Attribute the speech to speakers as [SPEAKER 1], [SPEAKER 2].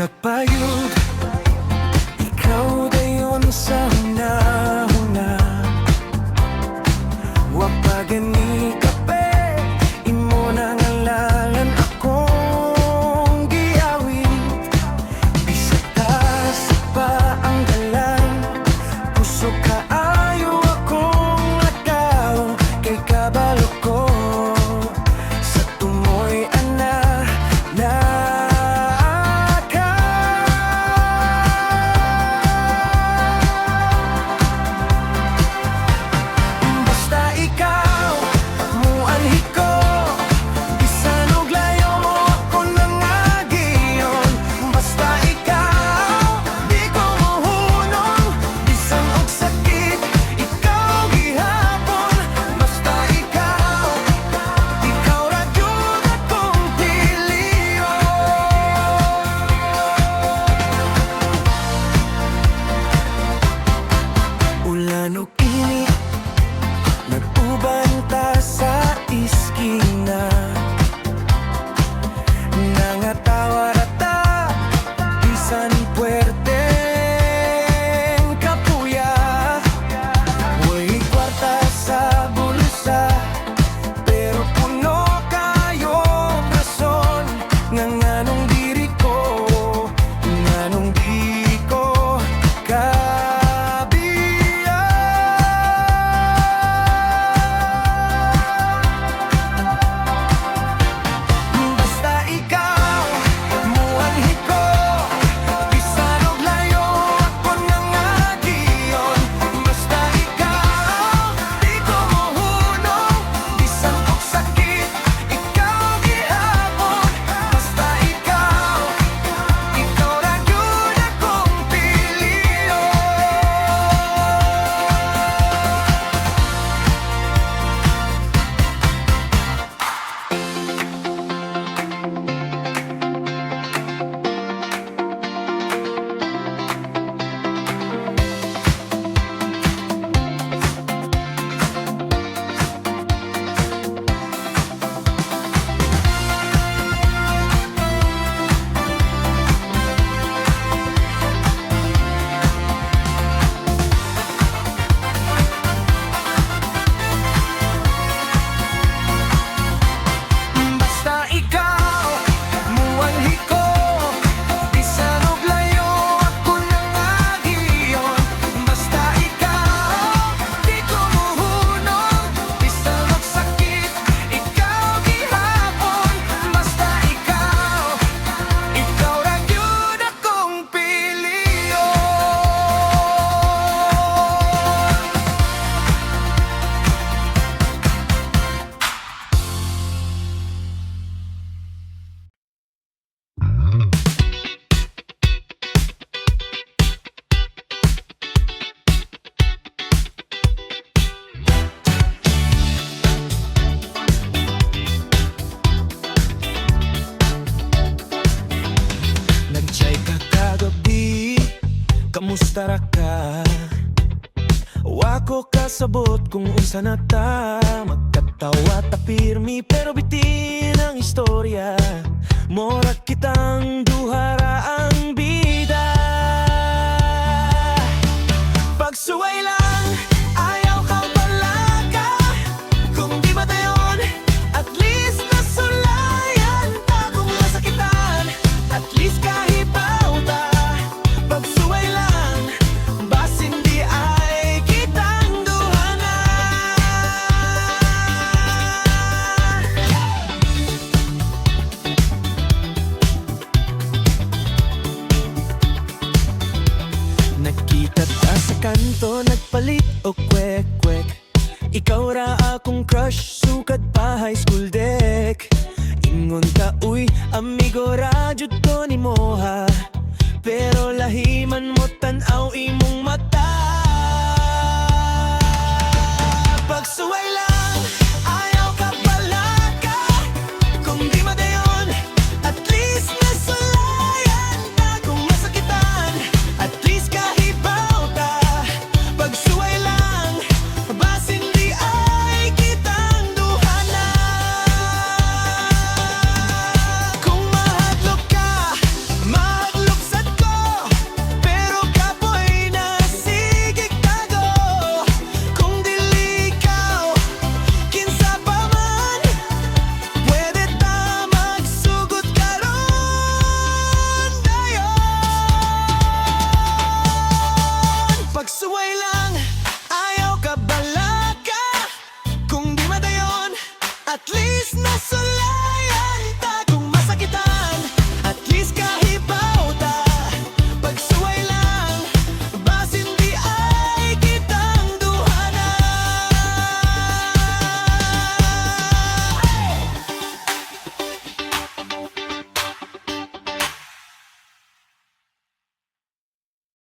[SPEAKER 1] kapayud, ikaw dayon sa hunahuna. Wa pa gani kape, imo na ngalalan akong giawit. Bisag taas pa ang dalan, puso kaayo akong lakaw. Kay kabalo ko sa tumoy ana na kamusta ra ka? Wa ko kasabot kung unsa na ta. Magkatawa ta pirmi pero bitin ang istorya. Mora kitang duhara ang bida. Pagsuway lang, ayaw kang palaka. Kung di matayon, at least nasulayan ta. Kung masakitan, at least kahibaw ta. Pagsuway lang, bas hindi ay kitang duhana. Nakita ta sa kanto, nagpalit o kwek-kwek. Ikaw ra akong crush, sukad pa high school deck. Ingon ka, uy, amigo ra jud ko ni mo ha. Pero lahiman mo tanaw imong mata.